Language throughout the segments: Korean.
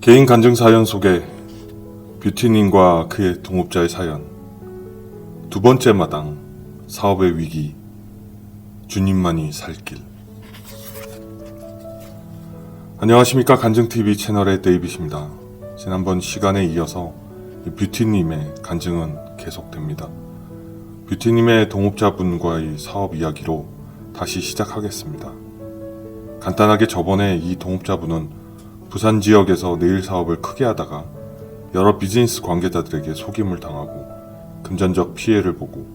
개인 간증 사연 속에 뷰티님과 그의 동업자의 사연, 두 번째 마당, 사업의 위기, 주님만이 살 길. 안녕하십니까. 간증TV 채널의 데이빗입니다. 지난번 시간에 이어서 뷰티님의 간증은 계속됩니다. 뷰티님의 동업자분과의 사업 이야기로 다시 시작하겠습니다. 간단하게 저번에 이 동업자분은 부산 지역에서 네일 사업을 크게 하다가 여러 비즈니스 관계자들에게 속임을 당하고 금전적 피해를 보고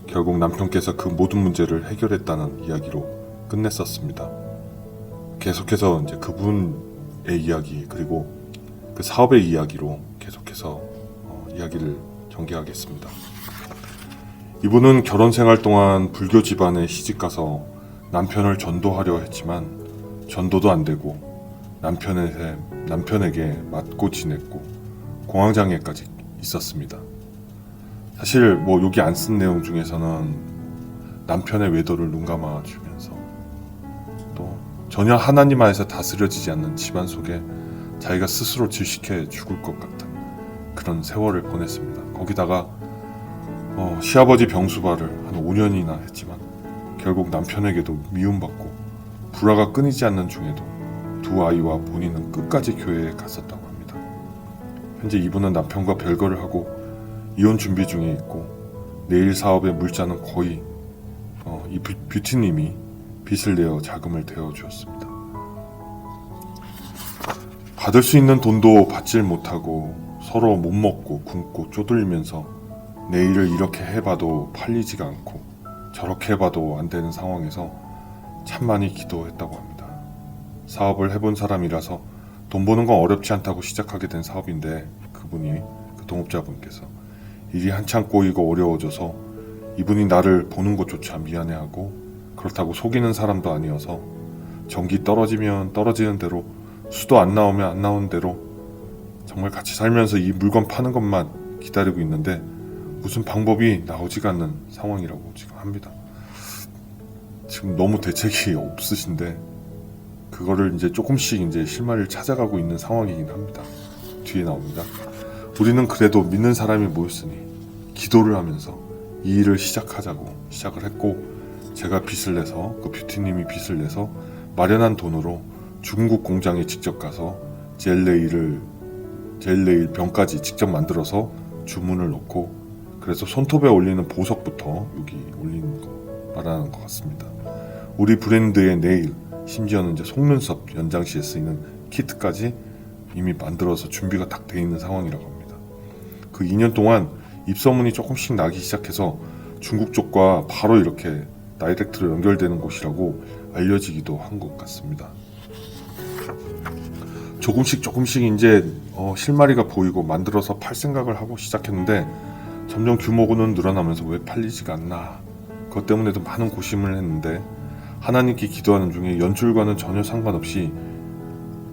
결국 남편께서 그 모든 문제를 해결했다는 이야기로 끝냈었습니다. 계속해서 이제 그분의 이야기 그리고 그 사업의 이야기로 계속해서 이야기를 전개하겠습니다. 이분은 결혼 생활 동안 불교 집안에 시집가서 남편을 전도하려 했지만 전도도 안 되고 남편에게 맞고 지냈고 공황장애까지 있었습니다. 사실 여기 안 쓴 내용 중에서는 남편의 외도를 눈감아 주면서 또 전혀 하나님 안에서 다스려지지 않는 집안 속에 자기가 스스로 질식해 죽을 것 같은 그런 세월을 보냈습니다. 거기다가 시아버지 병수발을 한 5년이나 했지만 결국 남편에게도 미움받고 불화가 끊이지 않는 중에도 두 아이와 본인은 끝까지 교회에 갔었다고 합니다. 현재 이분은 남편과 별거를 하고 이혼 준비 중에 있고 네일 사업의 물자는 거의 이 뷰티님이 빚을 내어 자금을 대어 주었습니다. 받을 수 있는 돈도 받질 못하고 서로 못 먹고 굶고 쪼들리면서 네일을 이렇게 해봐도 팔리지가 않고 저렇게 해봐도 안 되는 상황에서 참 많이 기도했다고 합니다. 사업을 해본 사람이라서 돈 버는 건 어렵지 않다고 시작하게 된 사업인데 그분이 그 동업자분께서 일이 한참 꼬이고 어려워져서 이분이 나를 보는 것조차 미안해하고 그렇다고 속이는 사람도 아니어서 전기 떨어지면 떨어지는 대로 수도 안 나오면 안 나오는 대로 정말 같이 살면서 이 물건 파는 것만 기다리고 있는데 무슨 방법이 나오지가 않는 상황이라고 지금 합니다. 지금 너무 대책이 없으신데 그거를 이제 조금씩 이제 실마리를 찾아가고 있는 상황이긴 합니다. 뒤에 나옵니다. 우리는 그래도 믿는 사람이 모였으니 기도를 하면서 이 일을 시작을 했고 제가 빚을 내서 그 뷰티님이 빚을 내서 마련한 돈으로 중국 공장에 직접 가서 젤네일 병까지 직접 만들어서 주문을 넣고 그래서 손톱에 올리는 보석부터 여기 올리는 거 말하는 것 같습니다. 우리 브랜드의 네일 심지어는 이제 속눈썹 연장시에 쓰이는 키트까지 이미 만들어서 준비가 딱 돼 있는 상황이라고 합니다. 그 2년 동안 입소문이 조금씩 나기 시작해서 중국 쪽과 바로 이렇게 다이렉트로 연결되는 곳이라고 알려지기도 한 것 같습니다. 조금씩 이제 실마리가 보이고 만들어서 팔 생각을 하고 시작했는데 점점 규모는 늘어나면서 왜 팔리지가 않나 그것 때문에도 많은 고심을 했는데 하나님께 기도하는 중에 연출과는 전혀 상관없이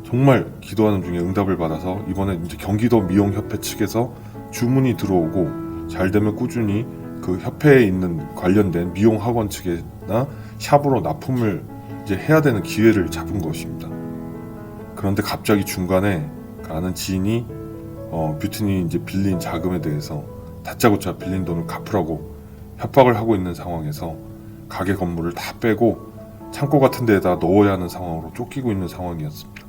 정말 기도하는 중에 응답을 받아서 이번에 이제 경기도 미용협회 측에서 주문이 들어오고 잘 되면 꾸준히 그 협회에 있는 관련된 미용학원 측이나 샵으로 납품을 이제 해야 되는 기회를 잡은 것입니다. 그런데 갑자기 중간에 아는 지인이 뷰티님이 이제 빌린 자금에 대해서 다짜고짜 빌린 돈을 갚으라고 협박을 하고 있는 상황에서 가게 건물을 다 빼고 창고 같은 데에다 넣어야 하는 상황으로 쫓기고 있는 상황이었습니다.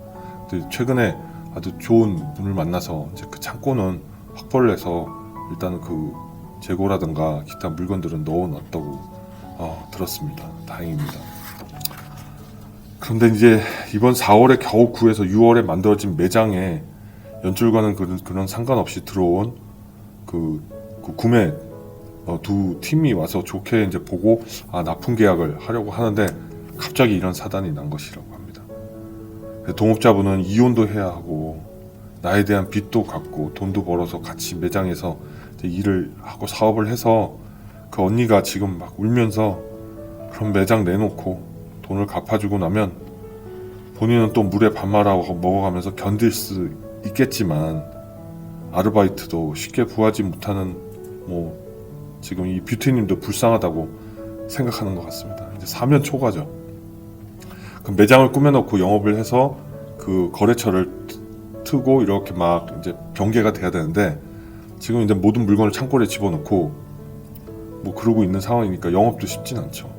근데 최근에 아주 좋은 분을 만나서 이제 그 창고는 확보를 해서 일단은 그 재고라든가 기타 물건들은 넣어놨다고 들었습니다. 다행입니다. 그런데 이제 이번 4월에 겨우 구해서 6월에 만들어진 매장에 연출과는 그런 상관없이 들어온 그 구매 두 팀이 와서 좋게 이제 보고 납품 계약을 하려고 하는데 갑자기 이런 사단이 난 것이라고 합니다. 동업자분은 이혼도 해야 하고 나에 대한 빚도 갚고 돈도 벌어서 같이 매장에서 일을 하고 사업을 해서 그 언니가 지금 막 울면서 그런 매장 내놓고 돈을 갚아주고 나면 본인은 또 물에 밥 말아 먹어가면서 견딜 수 있겠지만 아르바이트도 쉽게 구하지 못하는 지금 이 뷰티님도 불쌍하다고 생각하는 것 같습니다. 이제 사면 초과죠. 그 매장을 꾸며놓고 영업을 해서 그 거래처를 트고 이렇게 막 이제 경계가 돼야 되는데 지금 이제 모든 물건을 창고에 집어넣고 뭐 그러고 있는 상황이니까 영업도 쉽진 않죠.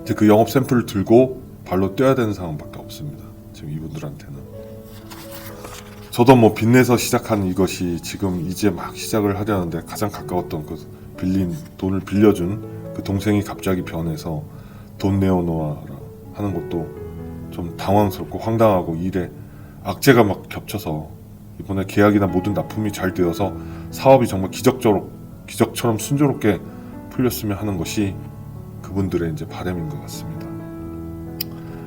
이제 그 영업 샘플을 들고 발로 뛰어야 되는 상황밖에 없습니다. 지금 이분들한테는. 저도 뭐 빚내서 시작한 이것이 지금 이제 막 시작을 하려는데 가장 가까웠던 그 돈을 빌려준 그 동생이 갑자기 변해서 돈 내어놓아라 하는 것도 좀 당황스럽고 황당하고 일에 악재가 막 겹쳐서 이번에 계약이나 모든 납품이 잘 되어서 사업이 정말 기적처럼 순조롭게 풀렸으면 하는 것이 그분들의 이제 바람인 것 같습니다.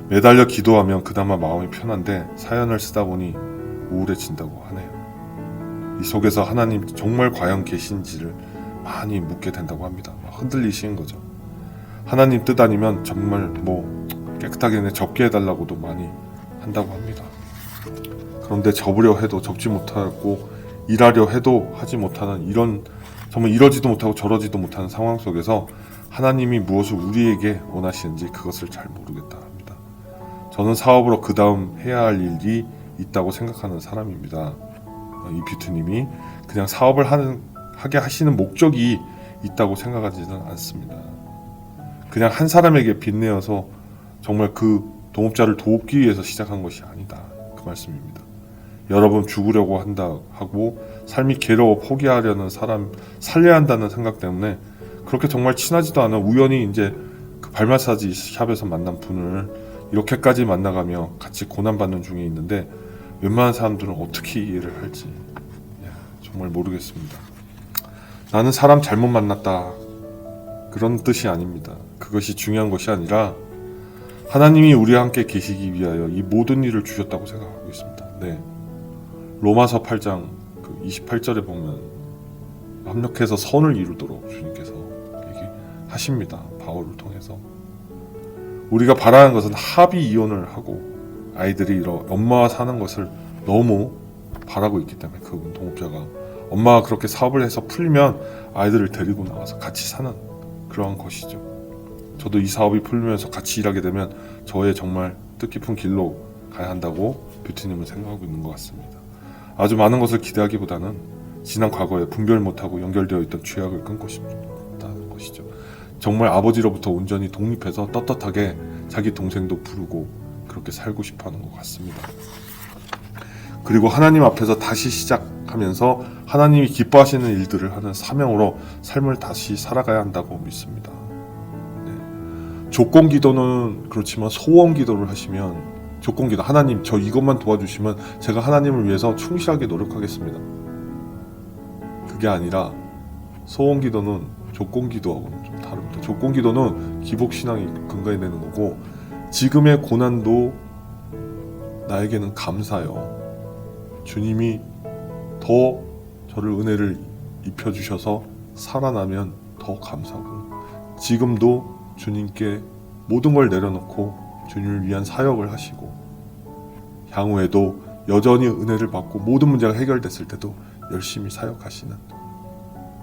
매달려 기도하면 그나마 마음이 편한데 사연을 쓰다 보니 우울해진다고 하네요. 이 속에서 하나님 정말 과연 계신지를 많이 묻게 된다고 합니다. 흔들리시는 거죠. 하나님 뜻 아니면 정말 뭐 깨끗하게 접게 해달라고도 많이 한다고 합니다. 그런데 접으려 해도 접지 못하고 일하려 해도 하지 못하는 이런 정말 이러지도 못하고 저러지도 못하는 상황 속에서 하나님이 무엇을 우리에게 원하시는지 그것을 잘 모르겠다 합니다. 저는 사업으로 그 다음 해야 할 일이 있다고 생각하는 사람입니다. 이 뷰트님이 그냥 사업을 하게 하시는 목적이 있다고 생각하지는 않습니다. 그냥 한 사람에게 빚내어서 정말 그 동업자를 돕기 위해서 시작한 것이 아니다. 그 말씀입니다. 여러분 죽으려고 한다 하고 삶이 괴로워 포기하려는 사람 살려야 한다는 생각 때문에 그렇게 정말 친하지도 않아 우연히 이제 그 발 마사지 샵에서 만난 분을 이렇게까지 만나가며 같이 고난받는 중에 있는데 웬만한 사람들은 어떻게 이해를 할지 정말 모르겠습니다. 나는 사람 잘못 만났다 그런 뜻이 아닙니다. 그것이 중요한 것이 아니라 하나님이 우리와 함께 계시기 위하여 이 모든 일을 주셨다고 생각하고 있습니다. 네. 로마서 8장 28절에 보면 합력해서 선을 이루도록 주님께서 얘기하십니다. 바울을 통해서. 우리가 바라는 것은 합의 이혼을 하고 아이들이 이런 엄마와 사는 것을 너무 바라고 있기 때문에 그 동업자가 엄마가 그렇게 사업을 해서 풀면 아이들을 데리고 나와서 같이 사는 그러한 것이죠. 저도 이 사업이 풀리면서 같이 일하게 되면 저의 정말 뜻깊은 길로 가야 한다고 뷰티님은 생각하고 있는 것 같습니다. 아주 많은 것을 기대하기보다는 지난 과거에 분별 못하고 연결되어 있던 죄악을 끊고 싶다는 것이죠. 정말 아버지로부터 온전히 독립해서 떳떳하게 자기 동생도 부르고 그렇게 살고 싶어하는 것 같습니다. 그리고 하나님 앞에서 다시 시작하면서 하나님이 기뻐하시는 일들을 하는 사명으로 삶을 다시 살아가야 한다고 믿습니다. 네. 조건기도는 그렇지만 소원기도를 하시면 조건기도 하나님 저 이것만 도와주시면 제가 하나님을 위해서 충실하게 노력하겠습니다. 그게 아니라 소원기도는 조건기도하고는 좀 다릅니다. 조건기도는 기복신앙이 근거에 내는 거고 지금의 고난도 나에게는 감사요. 주님이 더 저를 은혜를 입혀주셔서 살아나면 더 감사고 지금도 주님께 모든 걸 내려놓고 주님을 위한 사역을 하시고 향후에도 여전히 은혜를 받고 모든 문제가 해결됐을 때도 열심히 사역하시는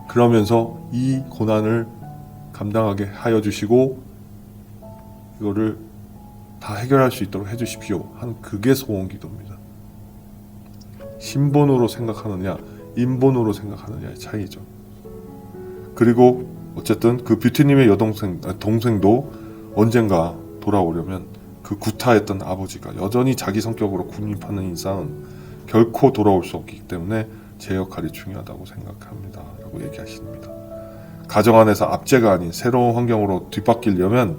그러면서 이 고난을 감당하게 하여 주시고 이거를 다 해결할 수 있도록 해주십시오 하는 그게 소원기도입니다. 신본으로 생각하느냐 인본으로 생각하느냐의 차이죠. 그리고 어쨌든 그 뷰티님의 동생도 언젠가 돌아오려면 그 구타했던 아버지가 여전히 자기 성격으로 군림하는 이상은 결코 돌아올 수 없기 때문에 제 역할이 중요하다고 생각합니다 라고 얘기하십니다. 가정 안에서 압제가 아닌 새로운 환경으로 뒤바뀌려면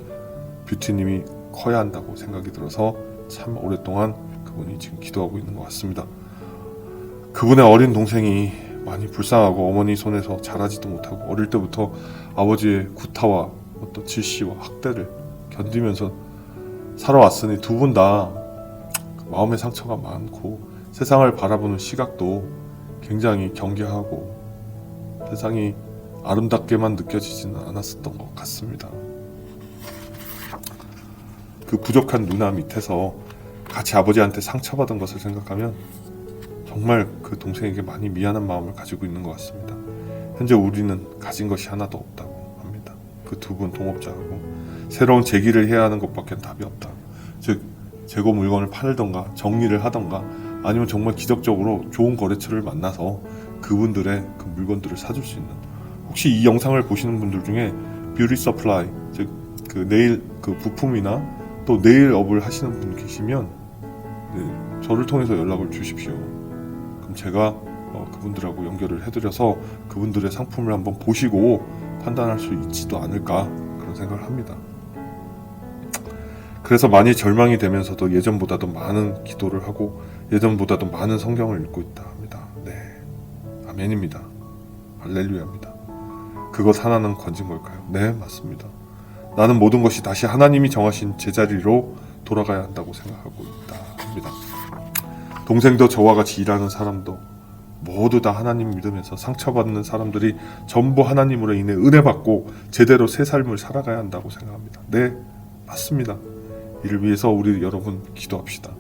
뷰티님이 커야 한다고 생각이 들어서 참 오랫동안 그분이 지금 기도하고 있는 것 같습니다. 그분의 어린 동생이 많이 불쌍하고 어머니 손에서 자라지도 못하고 어릴 때부터 아버지의 구타와 어떤 질시와 학대를 견디면서 살아왔으니 두 분 다 마음의 상처가 많고 세상을 바라보는 시각도 굉장히 경계하고 세상이 아름답게만 느껴지지는 않았었던 것 같습니다. 그 부족한 누나 밑에서 같이 아버지한테 상처받은 것을 생각하면 정말 그 동생에게 많이 미안한 마음을 가지고 있는 것 같습니다. 현재 우리는 가진 것이 하나도 없다고 합니다. 그 두 분 동업자하고 새로운 재기를 해야 하는 것밖에 답이 없다. 즉 재고 물건을 팔던가 정리를 하던가 아니면 정말 기적적으로 좋은 거래처를 만나서 그분들의 그 물건들을 사줄 수 있는, 혹시 이 영상을 보시는 분들 중에 뷰티 서플라이, 즉 그 네일 그 부품이나 또 네일업을 하시는 분 계시면 네, 저를 통해서 연락을 주십시오. 그럼 제가 그분들하고 연결을 해드려서 그분들의 상품을 한번 보시고 판단할 수 있지도 않을까, 그런 생각을 합니다. 그래서 많이 절망이 되면서도 예전보다도 많은 기도를 하고 예전보다도 많은 성경을 읽고 있다 합니다. 네, 아멘입니다. 할렐루야입니다. 그것 하나는 건진 걸까요? 네, 맞습니다. 나는 모든 것이 다시 하나님이 정하신 제자리로 돌아가야 한다고 생각하고 있다 합니다. 동생도 저와 같이 일하는 사람도 모두 다 하나님 믿으면서 상처받는 사람들이 전부 하나님으로 인해 은혜 받고 제대로 새 삶을 살아가야 한다고 생각합니다. 네, 맞습니다. 이를 위해서 우리 여러분 기도합시다.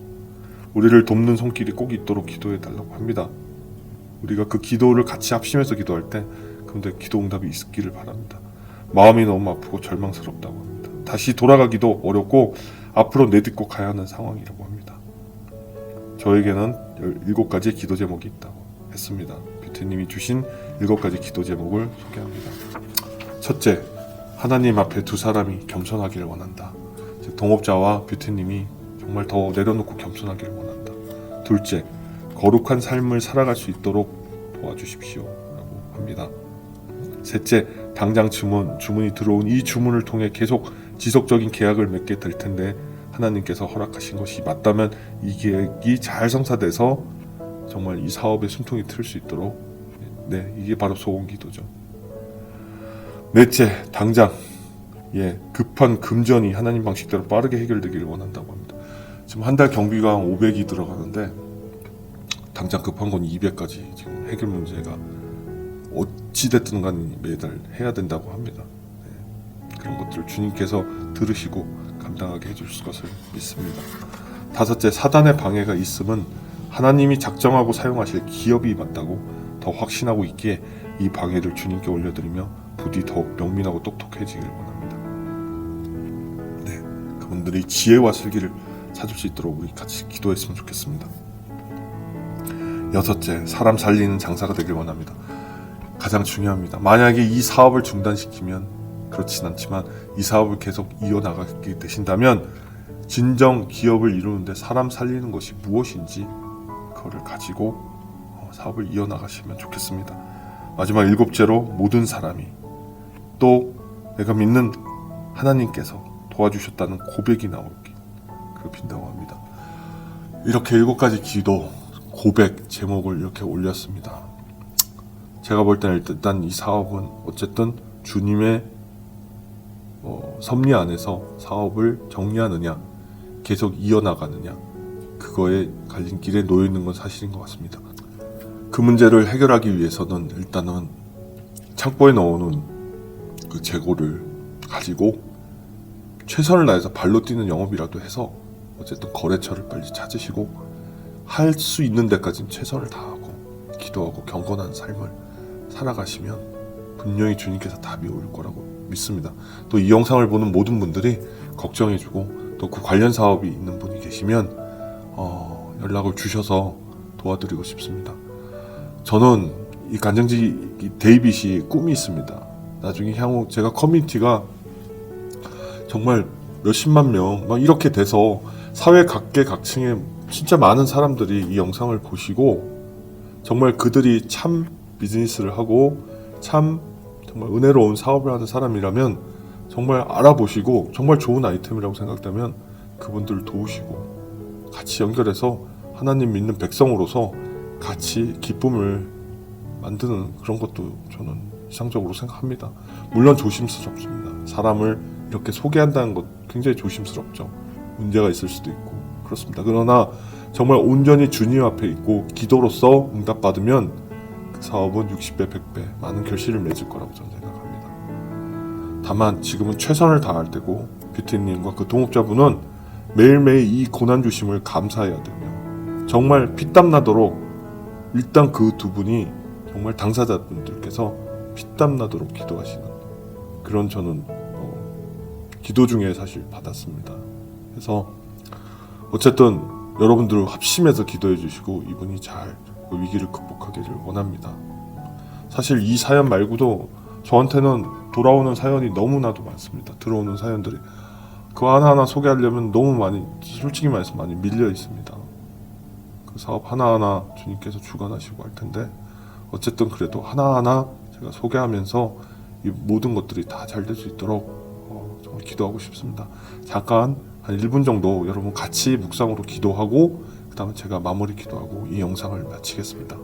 우리를 돕는 손길이 꼭 있도록 기도해 달라고 합니다. 우리가 그 기도를 같이 합심해서 기도할 때 그런데 기도 응답이 있기를 바랍니다. 마음이 너무 아프고 절망스럽다고 합니다. 다시 돌아가기도 어렵고 앞으로 내딛고 가야 하는 상황이라고 합니다. 저에게는 17가지의 기도 제목이 있다고 했습니다. 뷰티님이 주신 7가지 기도 제목을 소개합니다. 첫째, 하나님 앞에 두 사람이 겸손하기를 원한다. 즉 동업자와 뷰티님이 정말 더 내려놓고 겸손하기를 원한다. 둘째, 거룩한 삶을 살아갈 수 있도록 도와주십시오 라고 합니다. 셋째, 당장 주문이 들어온 이 주문을 통해 계속 지속적인 계약을 맺게 될 텐데 하나님께서 허락하신 것이 맞다면 이 계획이 잘 성사돼서 정말 이 사업에 숨통이 트일 수 있도록, 네, 이게 바로 소원 기도죠. 넷째, 당장 급한 금전이 하나님 방식대로 빠르게 해결되기를 원한다고 합니다. 지금 한 달 경비가 500이 들어가는데 당장 급한 건 200까지 지금 해결 문제가 어찌됐든 간에 매달 해야 된다고 합니다. 네, 그런 것들을 주님께서 들으시고 감당하게 해줄 것을 믿습니다. 다섯째, 사단의 방해가 있음은 하나님이 작정하고 사용하실 기업이 맞다고 더 확신하고 있기에 이 방해를 주님께 올려드리며 부디 더욱 명민하고 똑똑해지기를 원합니다. 네, 그분들이 지혜와 슬기를 찾을 수 있도록 우리 같이 기도했으면 좋겠습니다. 여섯째, 사람 살리는 장사가 되길 원합니다. 가장 중요합니다. 만약에 이 사업을 중단시키면, 그렇진 않지만 이 사업을 계속 이어나가게 되신다면 진정 기업을 이루는데 사람 살리는 것이 무엇인지 그거를 가지고 사업을 이어나가시면 좋겠습니다. 마지막 7째로 모든 사람이 또 내가 믿는 하나님께서 도와주셨다는 고백이 나오기 빈다고 합니다. 이렇게 7가지 기도, 고백 제목을 이렇게 올렸습니다. 제가 볼 때는 일단 이 사업은 어쨌든 주님의 섭리 안에서 사업을 정리하느냐 계속 이어나가느냐, 그거에 갈림길에 놓여 있는 건 사실인 것 같습니다. 그 문제를 해결하기 위해서는 일단은 창고에 넣어놓은 그 재고를 가지고 최선을 다해서 발로 뛰는 영업이라도 해서 어쨌든 거래처를 빨리 찾으시고 할 수 있는 데까지는 최선을 다하고 기도하고 경건한 삶을 살아가시면 분명히 주님께서 답이 올 거라고 믿습니다. 또 이 영상을 보는 모든 분들이 걱정해주고 또 그 관련 사업이 있는 분이 계시면 연락을 주셔서 도와드리고 싶습니다. 저는 이 간증지 데이빗이 꿈이 있습니다. 나중에 향후 제가 커뮤니티가 정말 몇십만 명 막 이렇게 돼서 사회 각계각층에 진짜 많은 사람들이 이 영상을 보시고 정말 그들이 참 비즈니스를 하고 참 정말 은혜로운 사업을 하는 사람이라면 정말 알아보시고 정말 좋은 아이템이라고 생각되면 그분들을 도우시고 같이 연결해서 하나님 믿는 백성으로서 같이 기쁨을 만드는 그런 것도 저는 이상적으로 생각합니다. 물론 조심스럽습니다. 사람을 이렇게 소개한다는 것 굉장히 조심스럽죠. 문제가 있을 수도 있고 그렇습니다. 그러나 정말 온전히 주님 앞에 있고 기도로서 응답받으면 그 사업은 60배, 100배 많은 결실을 맺을 거라고 저는 생각합니다. 다만 지금은 최선을 다할 때고 뷰티님과 그 동업자분은 매일매일 이 고난 주심을 감사해야 되며 정말 피땀 나도록 일단 그 두 분이 정말 당사자분들께서 피땀 나도록 기도하시는 그런 저는 기도 중에 사실 받았습니다. 그래서 어쨌든 여러분들 합심해서 기도해 주시고 이분이 잘 그 위기를 극복하기를 원합니다. 사실 이 사연 말고도 저한테는 돌아오는 사연이 너무나도 많습니다. 들어오는 사연들이 그거 하나하나 소개하려면 너무 많이, 솔직히 말해서 많이 밀려 있습니다. 그 사업 하나하나 주님께서 주관하시고 할 텐데 어쨌든 그래도 하나하나 제가 소개하면서 이 모든 것들이 다 잘 될 수 있도록 정말 기도하고 싶습니다. 잠깐 한 1분 정도 여러분 같이 묵상으로 기도하고 그 다음에 제가 마무리 기도하고 이 영상을 마치겠습니다.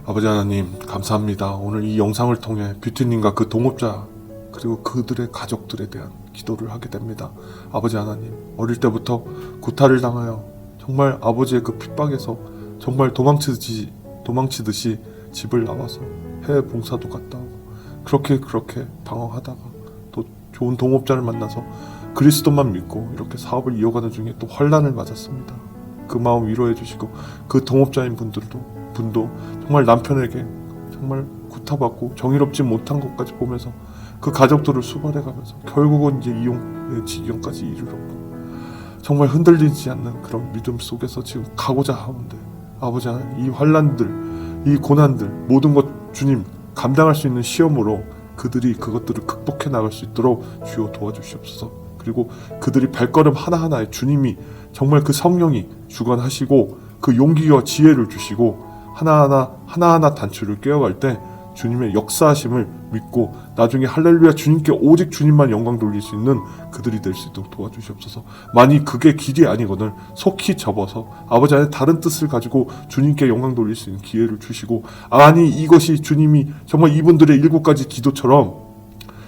아버지 하나님 감사합니다. 오늘 이 영상을 통해 뷰티님과 그 동업자 그리고 그들의 가족들에 대한 기도를 하게 됩니다. 아버지 하나님, 어릴 때부터 구타를 당하여 정말 아버지의 그 핍박에서 정말 도망치듯이 집을 나와서 해외 봉사도 갔다 오고 그렇게 방황하다가 또 좋은 동업자를 만나서 그리스도만 믿고 이렇게 사업을 이어가는 중에 또 환난을 맞았습니다. 그 마음 위로해 주시고 그 동업자인 분도 정말 남편에게 정말 구타받고 정의롭지 못한 것까지 보면서 그 가족들을 수발해가면서 결국은 이제 이용의 지경까지 이르렀고 정말 흔들리지 않는 그런 믿음 속에서 지금 가고자 하는데 아버지 하나님, 이 환난들, 이 고난들 모든 것 주님 감당할 수 있는 시험으로 그들이 그것들을 극복해 나갈 수 있도록 주여 도와주시옵소서. 그리고 그들이 발걸음 하나하나에 주님이 정말 그 성령이 주관하시고 그 용기와 지혜를 주시고 하나하나 단추를 꿰어갈 때 주님의 역사하심을 믿고 나중에 할렐루야 주님께 오직 주님만 영광 돌릴 수 있는 그들이 될 수 있도록 도와주시옵소서. 만약 그게 길이 아니거늘 속히 접어서 아버지 안에 다른 뜻을 가지고 주님께 영광 돌릴 수 있는 기회를 주시고 아니 이것이 주님이 정말 이분들의 7가지 기도처럼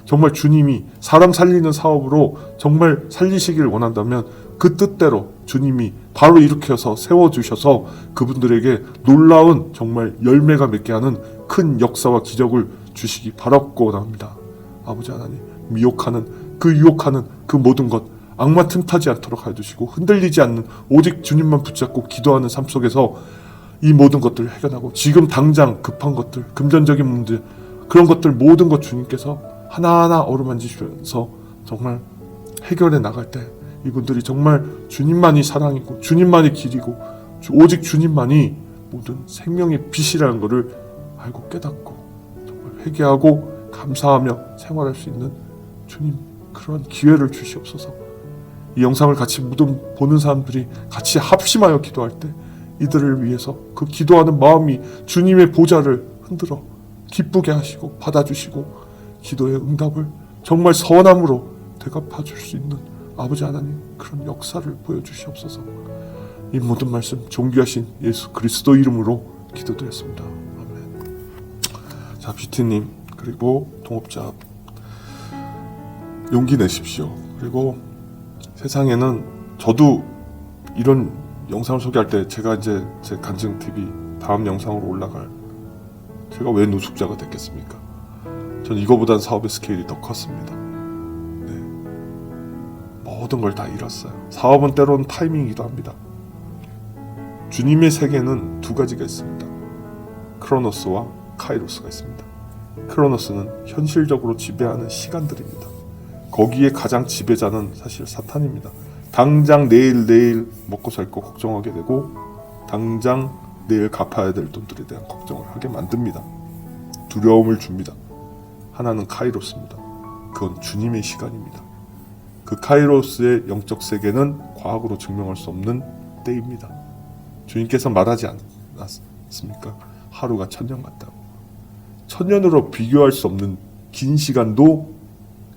정말 주님이 사람 살리는 사업으로 정말 살리시기를 원한다면 그 뜻대로 주님이 바로 일으켜서 세워주셔서 그분들에게 놀라운 정말 열매가 맺게 하는 큰 역사와 기적을 주시기 바랍고 합니다. 아버지 하나님, 유혹하는 그 모든 것 악마 틈타지 않도록 해주시고 흔들리지 않는 오직 주님만 붙잡고 기도하는 삶 속에서 이 모든 것들을 해결하고 지금 당장 급한 것들, 금전적인 문제 그런 것들 모든 것 주님께서 하나하나 어루만지시면서 정말 해결해 나갈 때 이분들이 정말 주님만이 사랑이고 주님만이 길이고 오직 주님만이 모든 생명의 빛이라는 것을 알고 깨닫고 정말 회개하고 감사하며 생활할 수 있는 주님 그런 기회를 주시옵소서. 이 영상을 같이 보는 사람들이 같이 합심하여 기도할 때 이들을 위해서 그 기도하는 마음이 주님의 보좌를 흔들어 기쁘게 하시고 받아주시고 기도의 응답을 정말 선함으로 대갚아 줄 수 있는 아버지 하나님 그런 역사를 보여주시옵소서. 이 모든 말씀 존귀하신 예수 그리스도 이름으로 기도드렸습니다. 아멘. 자, 뷰티님 그리고 동업자 용기 내십시오. 그리고 세상에는 저도 이런 영상을 소개할 때 제가 이제 제 간증TV 다음 영상으로 올라갈 제가 왜 노숙자가 됐겠습니까? 전 이거보단 사업의 스케일이 더 컸습니다. 모든 걸 다 잃었어요. 사업은 때로는 타이밍이기도 합니다. 주님의 세계는 2가지가 있습니다. 크로노스와 카이로스가 있습니다. 크로노스는 현실적으로 지배하는 시간들입니다. 거기에 가장 지배자는 사실 사탄입니다. 당장 내일 먹고 살 거 걱정하게 되고 당장 내일 갚아야 될 돈들에 대한 걱정을 하게 만듭니다. 두려움을 줍니다. 하나는 카이로스입니다. 그건 주님의 시간입니다. 그 카이로스의 영적 세계는 과학으로 증명할 수 없는 때입니다. 주님께서 말하지 않았습니까? 하루가 1000년 같다고. 1000년으로 비교할 수 없는 긴 시간도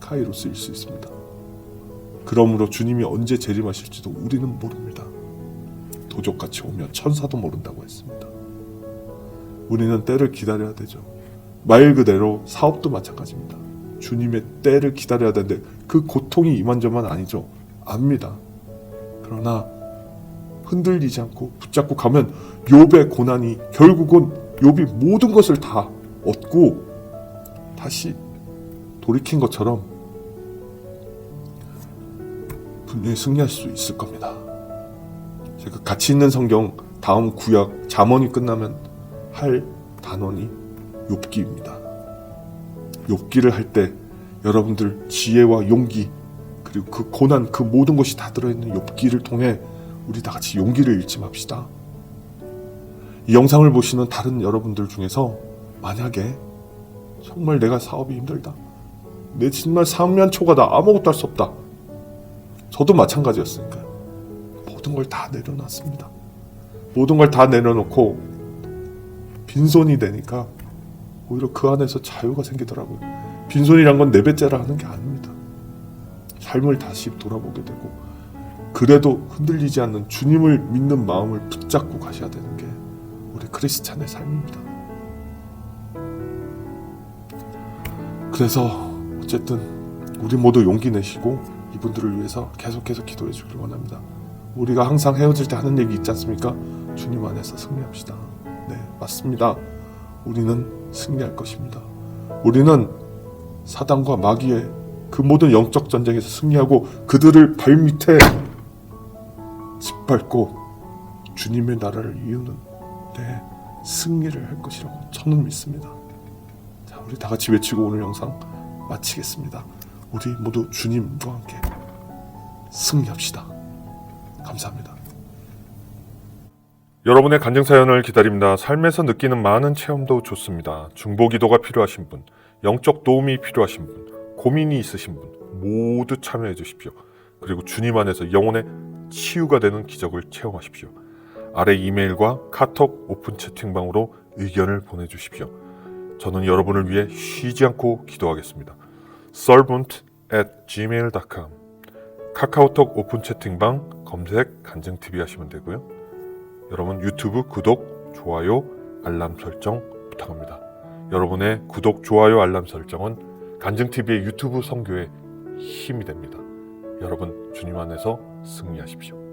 카이로스일 수 있습니다. 그러므로 주님이 언제 재림하실지도 우리는 모릅니다. 도적같이 오며 천사도 모른다고 했습니다. 우리는 때를 기다려야 되죠. 말 그대로 사업도 마찬가지입니다. 주님의 때를 기다려야 되는데 그 고통이 이만저만 아니죠. 압니다. 그러나 흔들리지 않고 붙잡고 가면 욥의 고난이 결국은 욥이 모든 것을 다 얻고 다시 돌이킨 것처럼 분명히 승리할 수 있을 겁니다. 제가 같이 있는 성경 다음 구약 잠언이 끝나면 할 단원이 욥기입니다. 욥기를 할 때 여러분들 지혜와 용기 그리고 그 고난 그 모든 것이 다 들어있는 욥기를 통해 우리 다 같이 용기를 잃지 맙시다. 이 영상을 보시는 다른 여러분들 중에서 만약에 정말 내가 사업이 힘들다, 내 정말 상면초가다, 아무것도 할 수 없다, 저도 마찬가지였으니까요. 모든 걸 다 내려놨습니다. 모든 걸 다 내려놓고 빈손이 되니까 오히려 그 안에서 자유가 생기더라고요. 빈손이란 건 내 배째라 하는 게 아닙니다. 삶을 다시 돌아보게 되고 그래도 흔들리지 않는 주님을 믿는 마음을 붙잡고 가셔야 되는 게 우리 크리스찬의 삶입니다. 그래서 어쨌든 우리 모두 용기 내시고 이분들을 위해서 계속해서 기도해 주길 원합니다. 우리가 항상 헤어질 때 하는 얘기 있지 않습니까? 주님 안에서 승리합시다. 네, 맞습니다. 우리는 승리할 것입니다. 우리는 사단과 마귀의 그 모든 영적 전쟁에서 승리하고 그들을 발밑에 짓밟고 주님의 나라를 이루는 승리를 할 것이라고 저는 믿습니다. 자, 우리 다 같이 외치고 오늘 영상 마치겠습니다. 우리 모두 주님과 함께 승리합시다. 감사합니다. 여러분의 간증 사연을 기다립니다. 삶에서 느끼는 많은 체험도 좋습니다. 중보 기도가 필요하신 분, 영적 도움이 필요하신 분, 고민이 있으신 분 모두 참여해 주십시오. 그리고 주님 안에서 영혼의 치유가 되는 기적을 체험하십시오. 아래 이메일과 카톡 오픈 채팅방으로 의견을 보내주십시오. 저는 여러분을 위해 쉬지 않고 기도하겠습니다. servant@gmail.com 카카오톡 오픈 채팅방 검색 간증TV 하시면 되고요. 여러분 유튜브 구독, 좋아요, 알람 설정 부탁합니다. 여러분의 구독, 좋아요, 알람 설정은 간증TV의 유튜브 선교에 힘이 됩니다. 여러분 주님 안에서 승리하십시오.